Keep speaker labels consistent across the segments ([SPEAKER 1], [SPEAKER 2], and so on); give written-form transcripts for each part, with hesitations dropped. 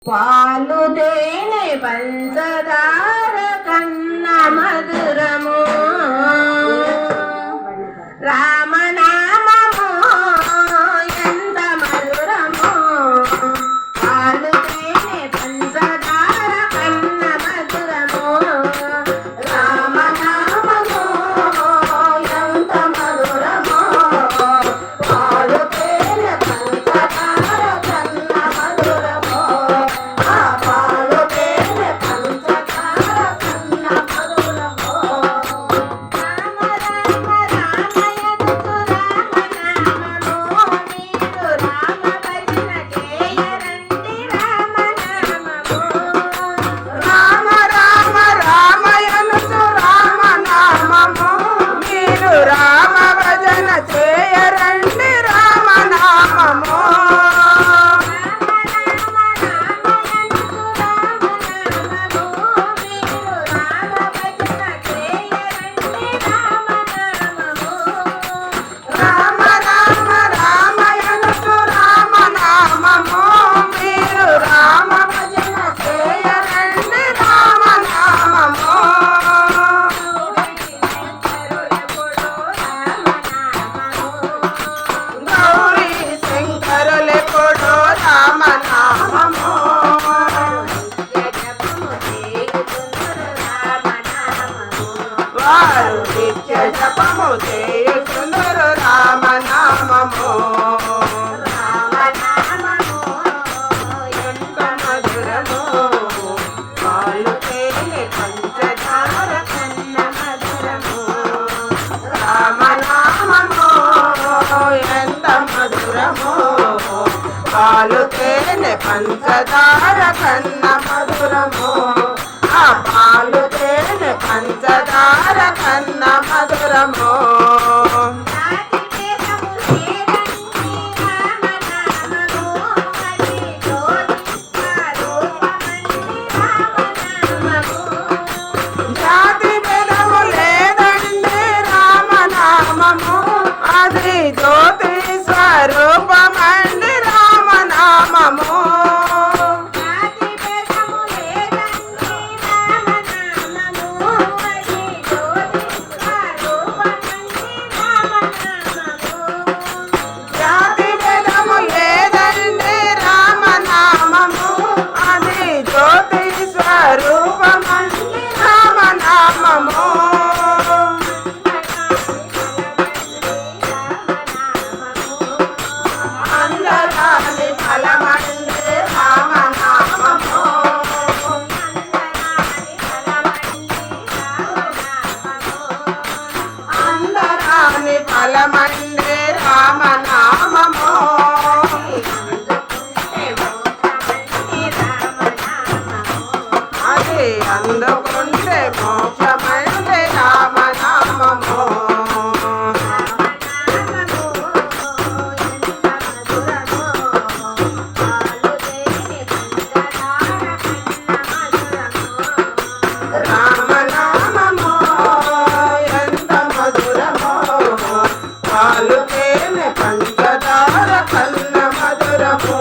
[SPEAKER 1] పాలు తేనె పంచదార కన్న మధురము రామనామము ఎంత మధురము పాలు తేనె పంచదార కన్న మధురము రామనామము ఎంత మధురము పాలు తేనె పంచదార కన్న మధురము పాలు తేనె పంచదార కన్న మధురము రామ రామ రామయనుచు రామనామము మీరు రామ భజన చేయరండి రామనామము రామ రామ రామయనుచు రామనామము మీరు రామ భజన చేయరండి రామనామము రామ రామ రామయనుచు రామనామము మీరు రామ భజన చేయరండి రామనామము గౌరీ శంకరులెప్పుడు రామనామము వారు నిత్య జపము చేయుచుందురు రామనామము ఎంత మధురము పాలు తేనె పంచదార కన్న మధురము రామనామము ఎంత మధురము పాలు తేనె పంచదార కన్న మధురము ఆ పాలు తేనె పంచదార కన్న మధురము జాతి భేదము లేదండి రామనామము అది జ్యోతి స్వరూపమండి రామనామము జాతి భేదము లేదండి రామనామము అది జ్యోతి స్వరూపమండి రామనామము అందరాని ఫలమండి రామనామము అందరాని ఫలమండి రామనామము అది అందుకుంటే మోక్షమండి రామనామము రామనామము ఎంత మధురము పాలు తేనె పంచదార కన్న మధురము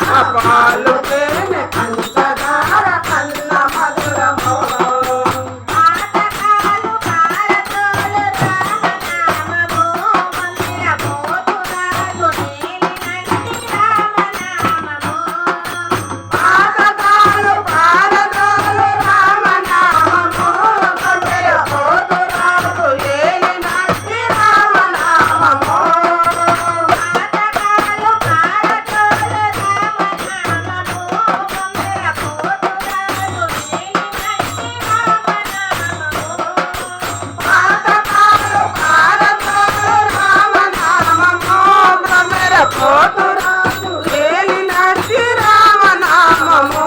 [SPEAKER 1] ఆ పాలు తేనె పంచదార కన్న మధురము పాతకాలు పారదోలు రామనామము కొండల పోతురాజు ఏలినట్టి రామనామము పాతకాలు పారదోలు రామనామము భ్రమర పోతురాజు ఏలినట్టి రామనామము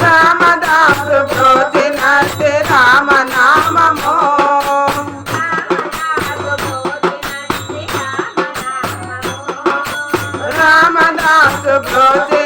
[SPEAKER 1] రామదాసు బ్రోచినట్టి రామనామము రామదాసు బ్రోచి